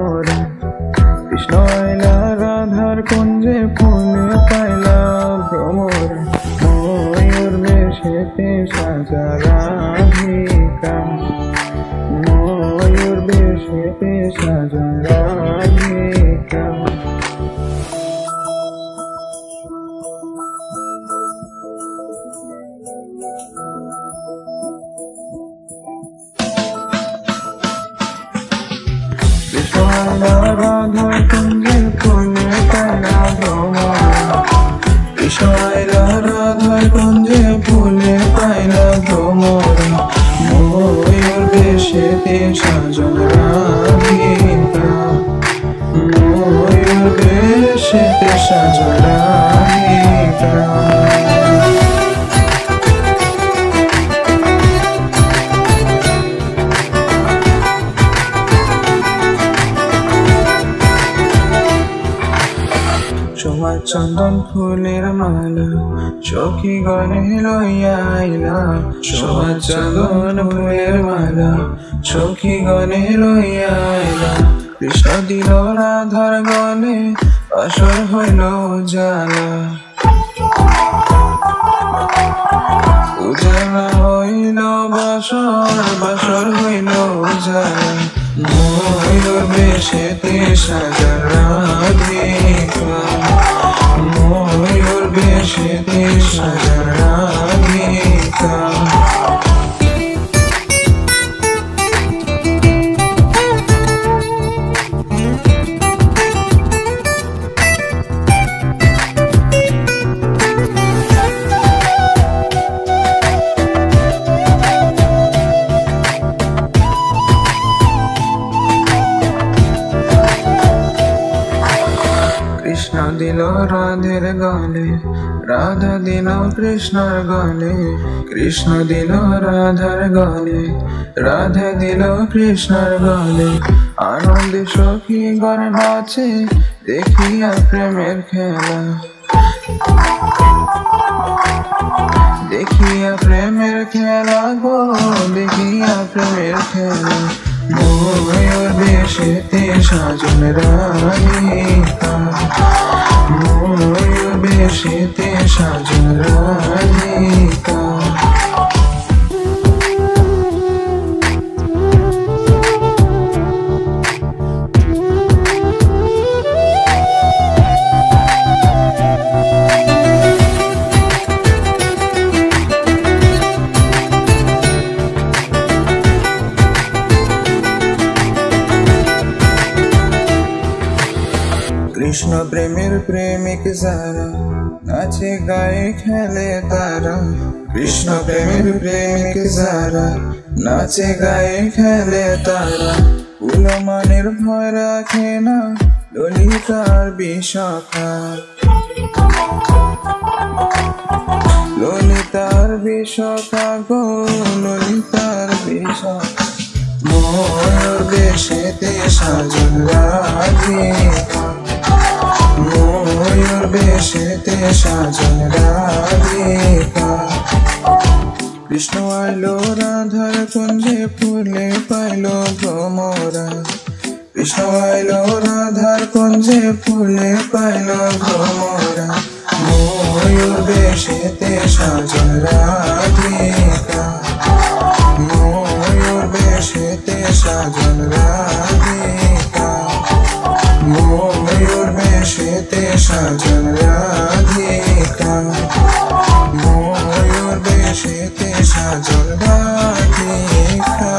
ভ্রমরা। কৃষ্ণ আইলা রাধার কুঞ্জে ফুলে পাইলা ভ্রমরা। ময়ূর বেশেতে সাজা রাধিকা, ময়ূর বেশেতে সাজা রাধিকা। কৃষ্ণ আইলা রাধার কুঞ্জে ফুলে পাইলা ভ্রমরা। কৃষ্ণ আইলা রাধার কুঞ্জে ফুলে পাইলা ভ্রমরা। ময়ূর বেশেতে সাজা রাধিকা, ময়ূর বেশেতে সাজা রাধিকা। সোমা চন্দন ফুলের মালা সখী গণে লইয়া আইলা। সোমা চন্দন ফুলের মালা সখী গণে লইয়া আইলা। কৃষ্ণ দিল রাধার গলে আসর হইল উজালা, উজালা হইল বাসর, বাসর হইল উজালা। ময়ূর বেশেতে সাজা রাধিকা, ময়ূর বেশেতে সাজা রাধিকা। কৃষ্ণ দিল রাধের গলে, রাধা দিল কৃষ্ণর গলে। কৃষ্ণ দিল রাধার গলে, রাধা দিল কৃষ্ণর গলে। আনন্দে সখী গণ নাচে দেখিয়া প্রেমের খেলা, দেখিয়া প্রেমের খেলা গো, দেখিয়া প্রেমের খেলা। ময়ূর বেশেতে সাজন রাধিকা, ময়ূর বেশেতে সাজন রাধিকা। কৃষ্ণ প্রেমের প্রেমিক যারা নাচে গায়ে খেলে তারা। কৃষ্ণ প্রেমের প্রেমিক যারা নাচে গায়ে খেলে তারা। উলমানের ভয় রাখে না ললিতার বিশাখা, ললিতার বিশাখা গো, ললিতার বিশাখা। ময়ূর বেশেতে সাজন রাধিকা, ময়ূর বেশেতে সাজন রাধিকা। কৃষ্ণ আইলো রাধার কুঞ্জে ফুলে পাইল ভ্রমরা। কৃষ্ণ আইলো রাধার কুঞ্জে ফুলে পাইল ভ্রমরা। ময়ূর বেশেতে সাজন রাধিকা, ময়ূর বেশেতে সাজন রাধিকা, ময়ূর বেশেতে সাজন রাধিকা, ময়ূর বেশেতে সাজন রাধিকা।